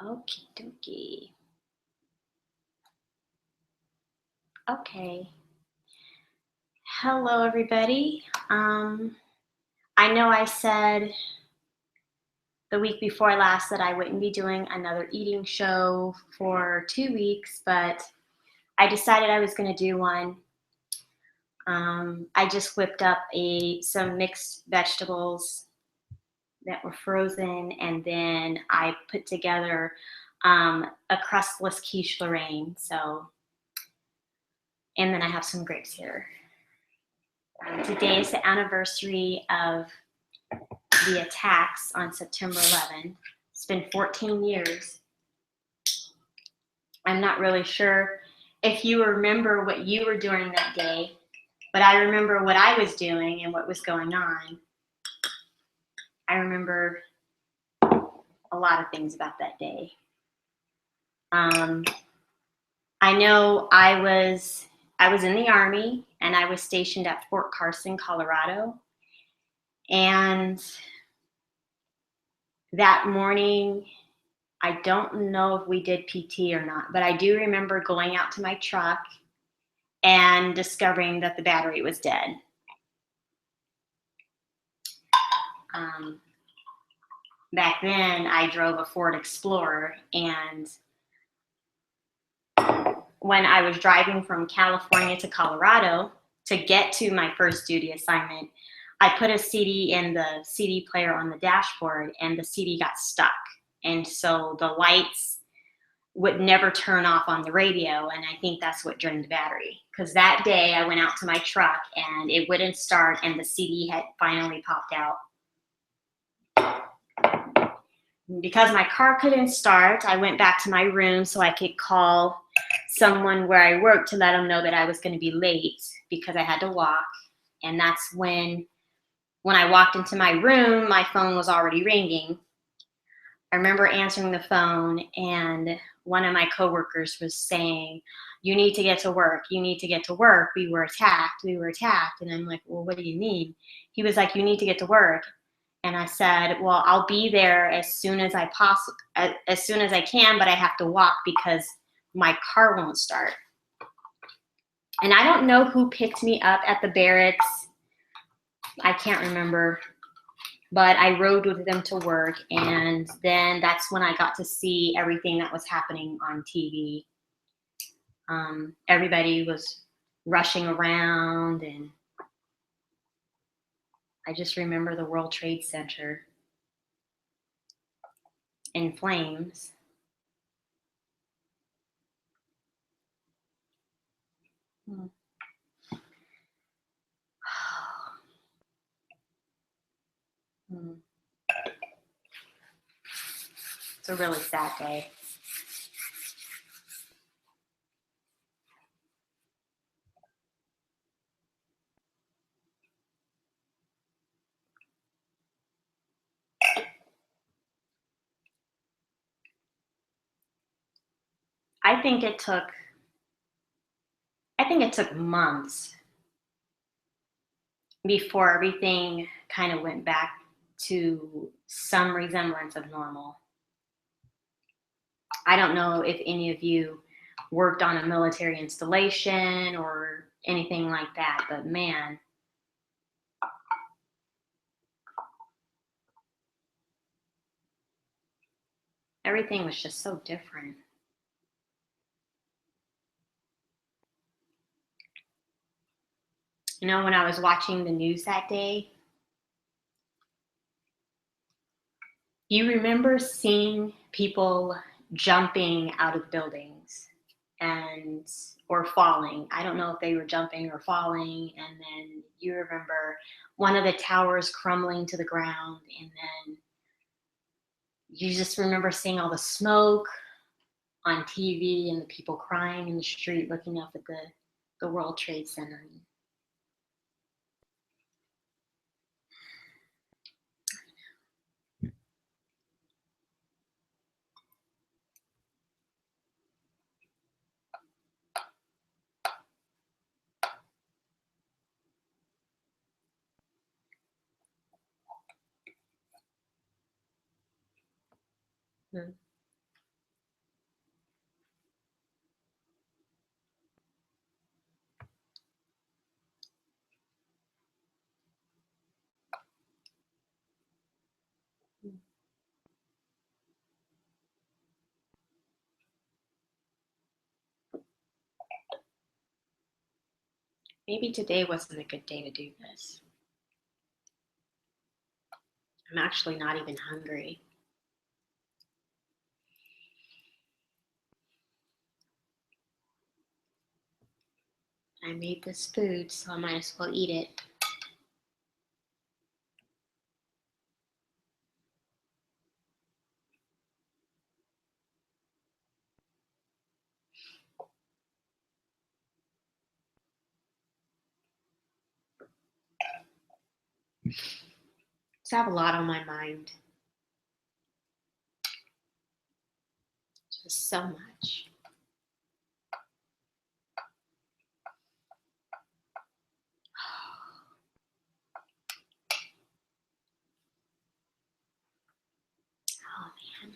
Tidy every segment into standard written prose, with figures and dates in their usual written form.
Okie dokie. Okay. Hello, everybody. I know I said the week before last that I wouldn't be doing another eating show for 2 weeks, but I decided I was going to do one. I just whipped up some mixed vegetables that were frozen, and then I put together a Crustless Quiche Lorraine. And then I have some grapes here. Today is the anniversary of the attacks on September 11th. It's been 14 years. I'm not really sure if you remember what you were doing that day, but I remember what I was doing and what was going on. I remember a lot of things about that day. I know I was in the Army, and I was stationed at Fort Carson, Colorado. And that morning, I don't know if we did PT or not, but I do remember going out to my truck and discovering that the battery was dead. Back then, I drove a Ford Explorer, and when I was driving from California to Colorado to get to my first duty assignment, I put a CD in the CD player on the dashboard, and the CD got stuck. And so the lights would never turn off on the radio, and I think that's what drained the battery. Because that day I went out to my truck and it wouldn't start, and the CD had finally popped out. Because my car couldn't start, I went back to my room so I could call someone where I worked to let them know that I was going to be late because I had to walk. And that's when I walked into my room, my phone was already ringing. I remember answering the phone, and one of my coworkers was saying, "You need to get to work. You need to get to work. We were attacked. We were attacked." And I'm like, "Well, what do you mean?" He was like, "You need to get to work." And I said, "Well, I'll be there as soon as I can, but I have to walk because my car won't start." And I don't know who picked me up at the barracks. I can't remember. But I rode with them to work, and then that's when I got to see everything that was happening on TV. Everybody was rushing around, and I just remember the World Trade Center in flames. It's a really sad day. I think it took months before everything kind of went back to some resemblance of normal. I don't know if any of you worked on a military installation or anything like that, but man, everything was just so different. You know, when I was watching the news that day, you remember seeing people jumping out of buildings or falling. I don't know if they were jumping or falling. And then you remember one of the towers crumbling to the ground. And then you just remember seeing all the smoke on TV and the people crying in the street looking up at the World Trade Center. Maybe today wasn't a good day to do this. I'm actually not even hungry. I made this food, so I might as well eat it. I have a lot on my mind. Just so much. Oh man.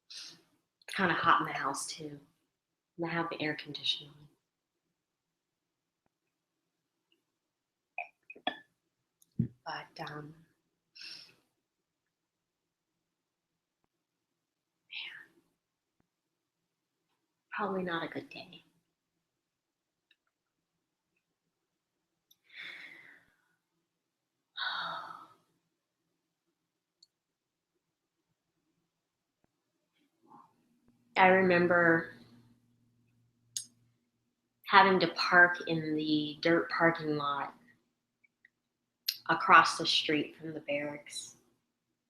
It's kind of hot in the house too. And I have the air conditioner on. But probably not a good day. I remember having to park in the dirt parking lot across the street from the barracks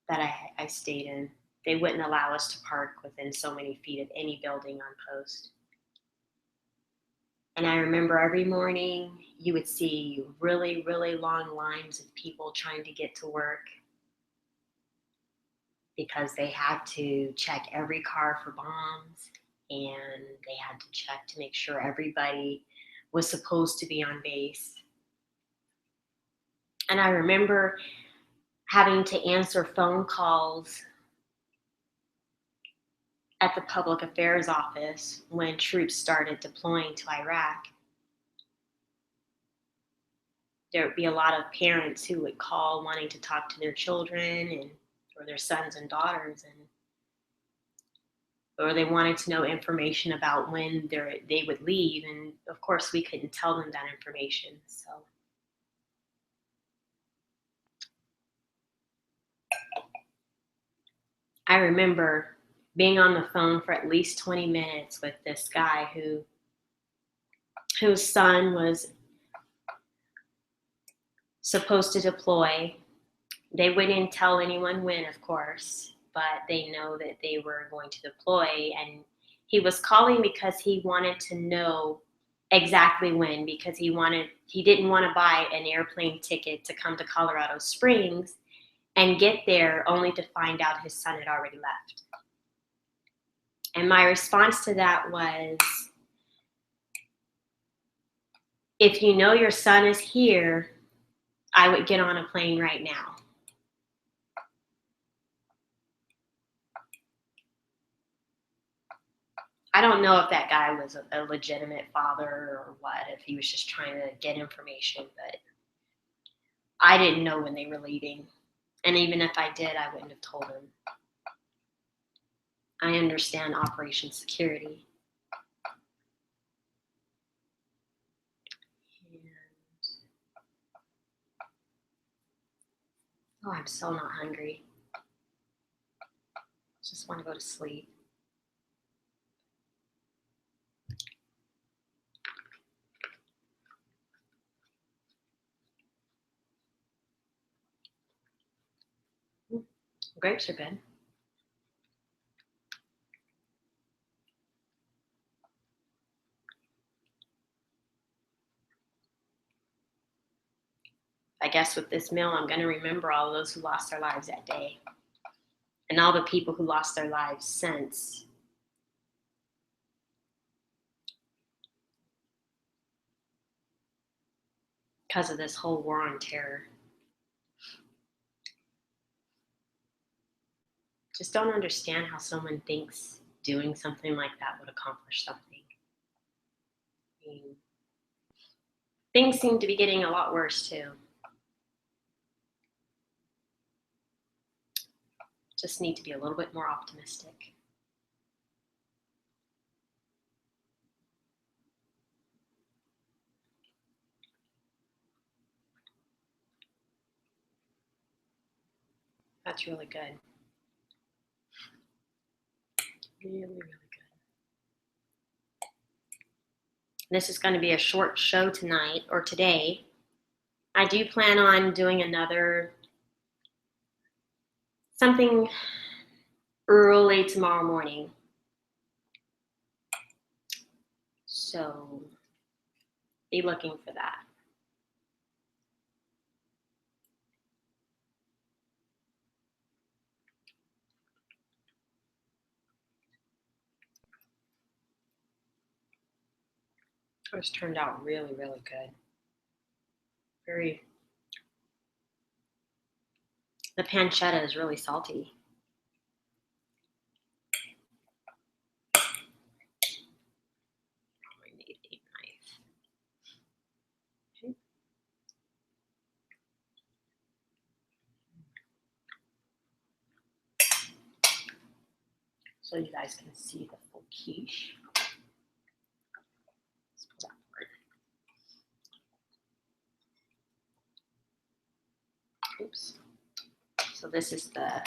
that I stayed in. They wouldn't allow us to park within so many feet of any building on post. And I remember every morning you would see really, really long lines of people trying to get to work because they had to check every car for bombs, and they had to check to make sure everybody was supposed to be on base. And I remember having to answer phone calls at the public affairs office when troops started deploying to Iraq. There would be a lot of parents who would call wanting to talk to their children and or their sons and daughters, and or they wanted to know information about when they would leave, and of course we couldn't tell them that information. So I remember being on the phone for at least 20 minutes with this guy whose son was supposed to deploy. They wouldn't tell anyone when, of course, but they know that they were going to deploy. And he was calling because he wanted to know exactly when, because he didn't want to buy an airplane ticket to come to Colorado Springs and get there only to find out his son had already left. And my response to that was, if you know your son is here, I would get on a plane right now. I don't know if that guy was a legitimate father or what, if he was just trying to get information, but I didn't know when they were leaving. And even if I did, I wouldn't have told him. I understand Operation Security. And, oh, I'm so not hungry. Just want to go to sleep. Grapes are good. I guess with this meal, I'm going to remember all those who lost their lives that day and all the people who lost their lives since. Because of this whole war on terror. Just don't understand how someone thinks doing something like that would accomplish something. I mean, things seem to be getting a lot worse too. Just need to be a little bit more optimistic. That's really good. Really, really good. This is going to be a short show tonight or today. I do plan on doing something early tomorrow morning. So be looking for that. This turned out really, really good. The pancetta is really salty. I need a knife. Okay. So you guys can see the full quiche. Let's pull that part. Oops. So this is the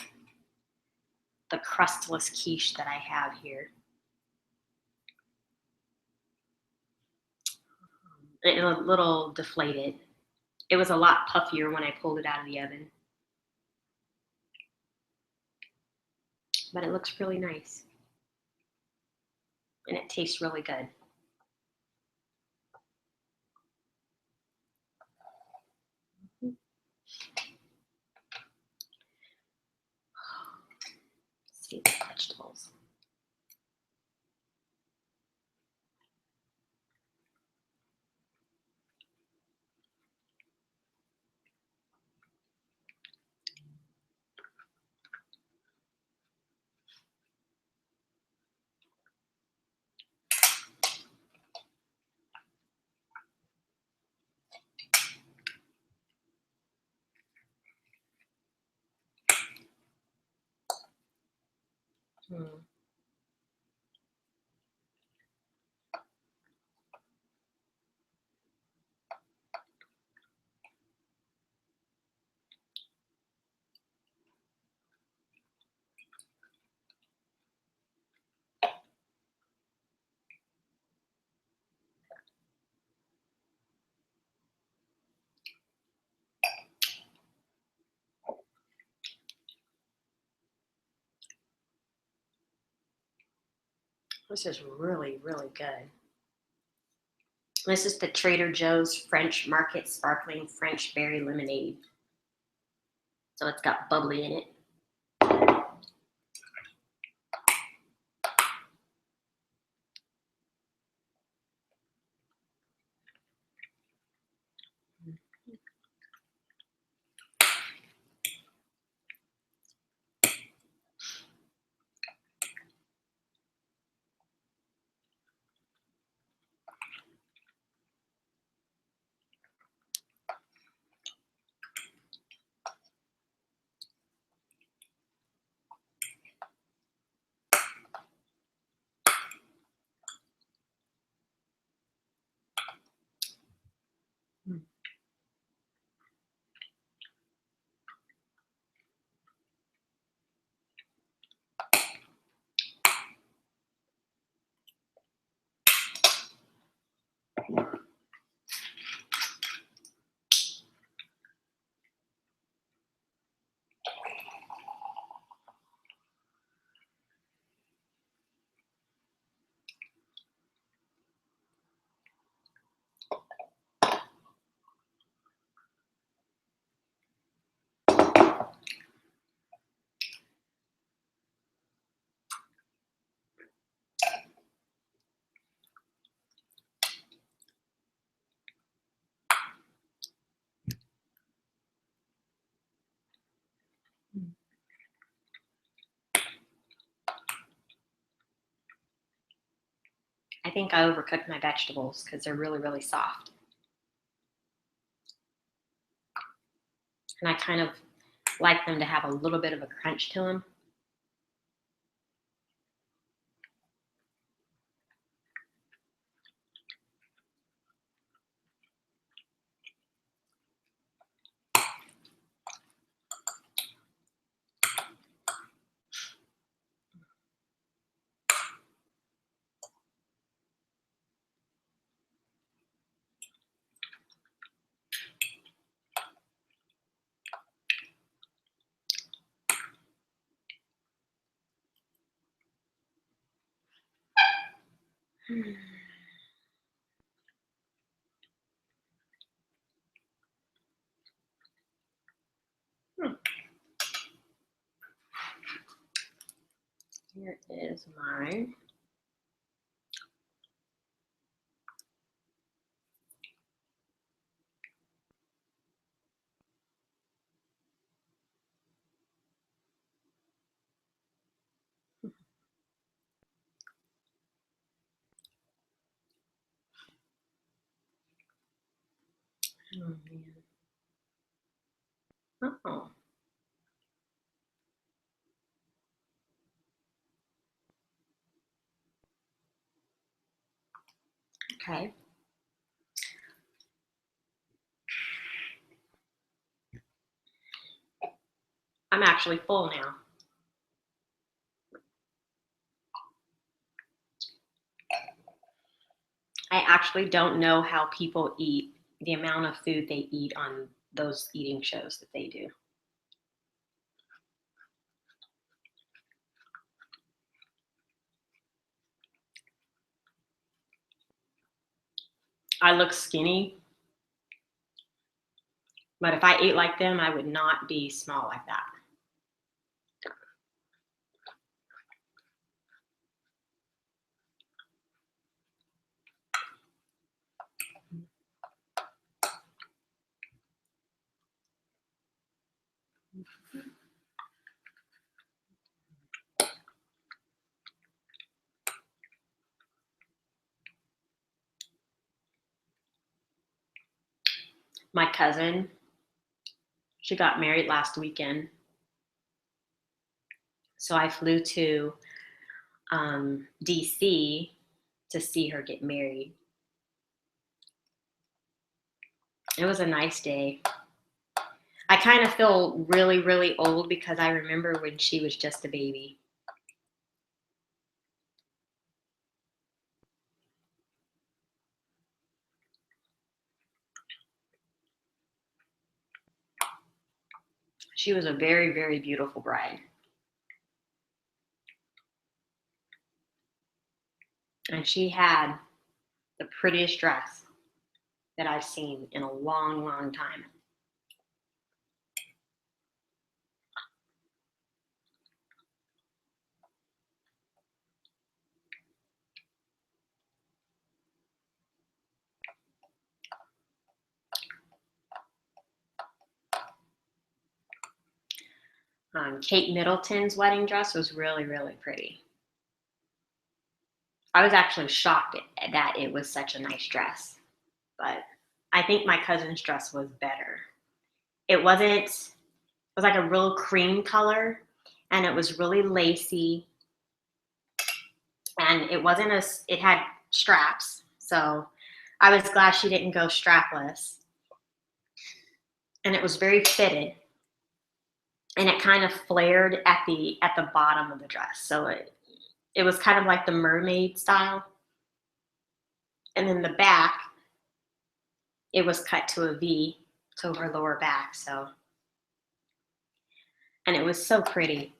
crustless quiche that I have here. It's a little deflated. It was a lot puffier when I pulled it out of the oven. But it looks really nice. And it tastes really good. Let's see the vegetables. This is really, really good. This is the Trader Joe's French Market Sparkling French Berry Lemonade. So it's got bubbly in it. I think I overcooked my vegetables because they're really, really soft. And I kind of like them to have a little bit of a crunch to them. Here is mine. Oh, man. Oh. Okay. I'm actually full now. I actually don't know how people eat the amount of food they eat on those eating shows that they do. I look skinny, but if I ate like them, I would not be small like that. My cousin, she got married last weekend. So I flew to DC to see her get married. It was a nice day. I kind of feel really, really old because I remember when she was just a baby. She was a very, very beautiful bride. And she had the prettiest dress that I've seen in a long, long time. Kate Middleton's wedding dress was really, really pretty. I was actually shocked that it was such a nice dress, but I think my cousin's dress was better. It was like a real cream color, and it was really lacy, and it had straps. So I was glad she didn't go strapless, and it was very fitted, and it kind of flared at the bottom of the dress. So it was kind of like the mermaid style. And then the back, it was cut to a V to her lower back. So, and it was so pretty.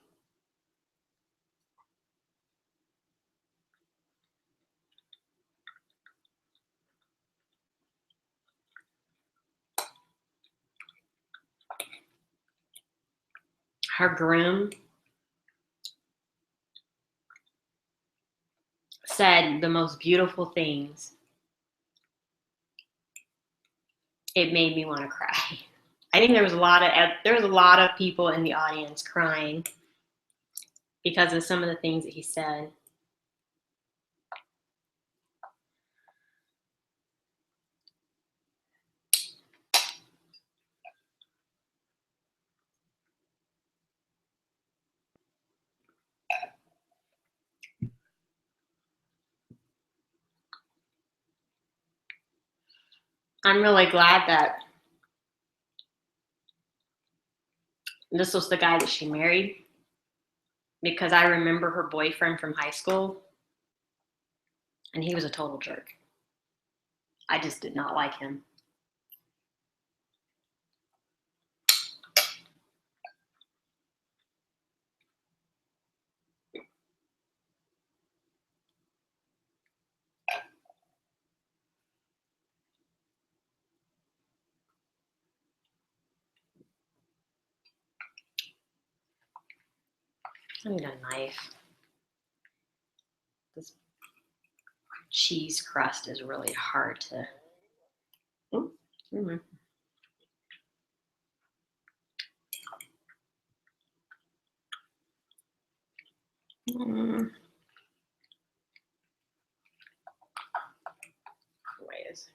Her groom said the most beautiful things. It made me want to cry. I think there was a lot of people in the audience crying because of some of the things that he said. I'm really glad that this was the guy that she married because I remember her boyfriend from high school and he was a total jerk. I just did not like him. I need a knife. This cheese crust is really hard to. Mm-hmm. Anyways,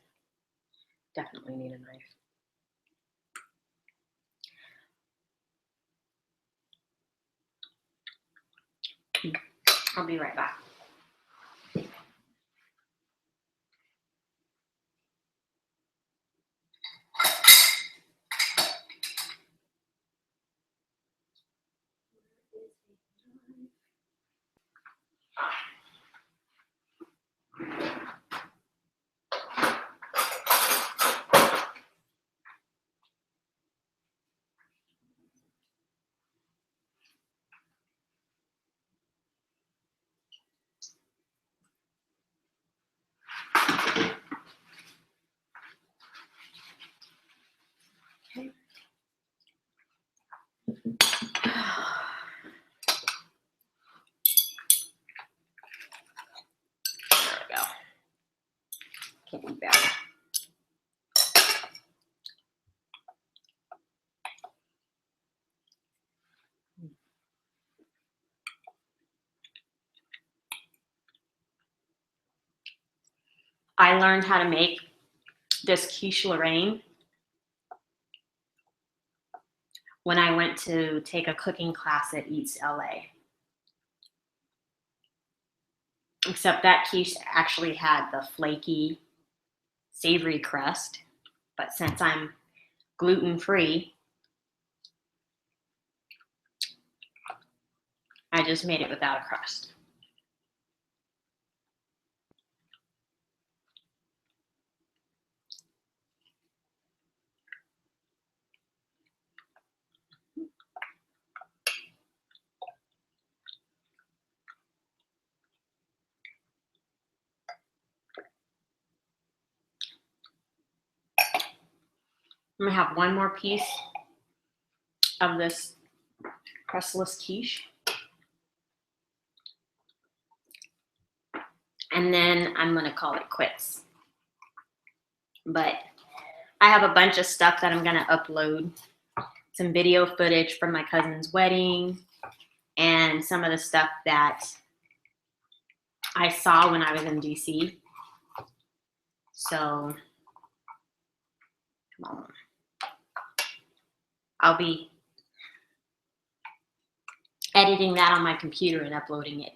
definitely need a knife. I'll be right back. Okay. There we go. Can't be bad. I learned how to make this quiche Lorraine when I went to take a cooking class at Eats LA. Except that quiche actually had the flaky, savory crust. But since I'm gluten-free, I just made it without a crust. I'm gonna have one more piece of this crustless quiche. And then I'm gonna call it quits. But I have a bunch of stuff that I'm gonna upload. Some video footage from my cousin's wedding and some of the stuff that I saw when I was in DC. So, come on. I'll be editing that on my computer and uploading it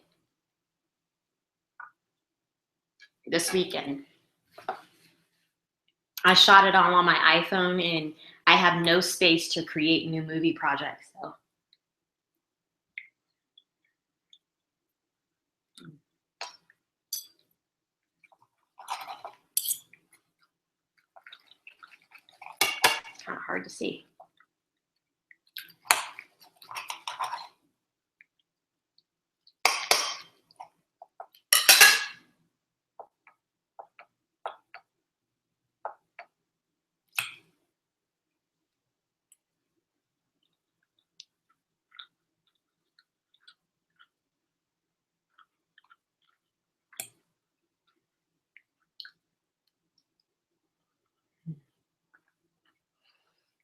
this weekend. I shot it all on my iPhone and I have no space to create new movie projects. So. Kind of hard to see.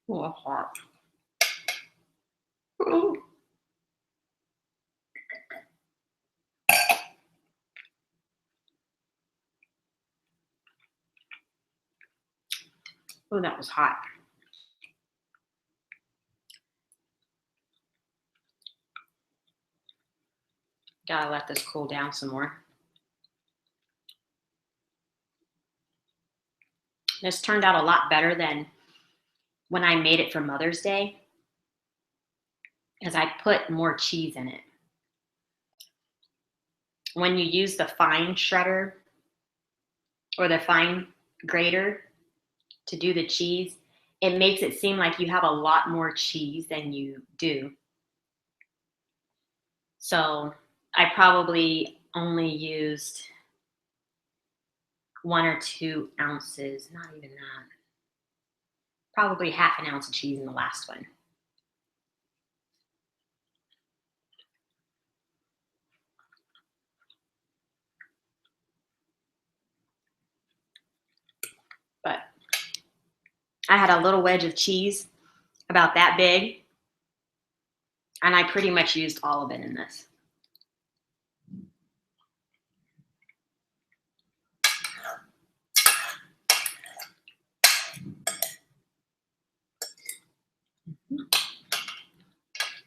Oh, hot. Ooh. Oh, that was hot. Gotta let this cool down some more. This turned out a lot better than when I made it for Mother's Day, because I put more cheese in it. When you use the fine shredder or the fine grater to do the cheese, it makes it seem like you have a lot more cheese than you do. So I probably only used 1 or 2 ounces, not even that. Probably half an ounce of cheese in the last one. I had a little wedge of cheese about that big, and I pretty much used all of it in this.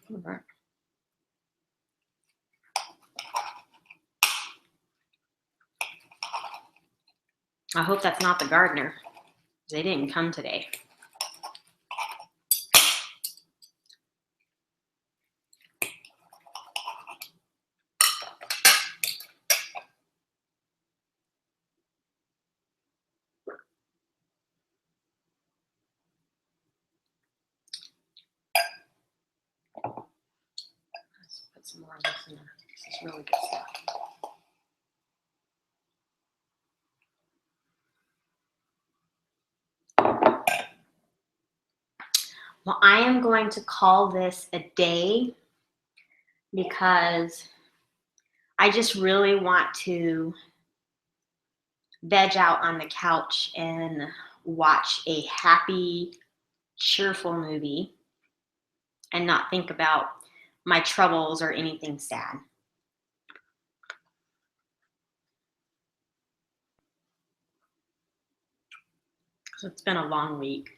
All right. I hope that's not the gardener. They didn't come today. Let's put some more of this in there. This is really good stuff. Well, I am going to call this a day because I just really want to veg out on the couch and watch a happy, cheerful movie and not think about my troubles or anything sad. So it's been a long week.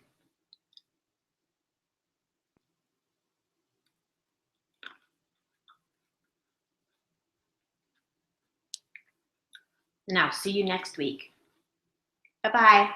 Now, see you next week. Bye-bye.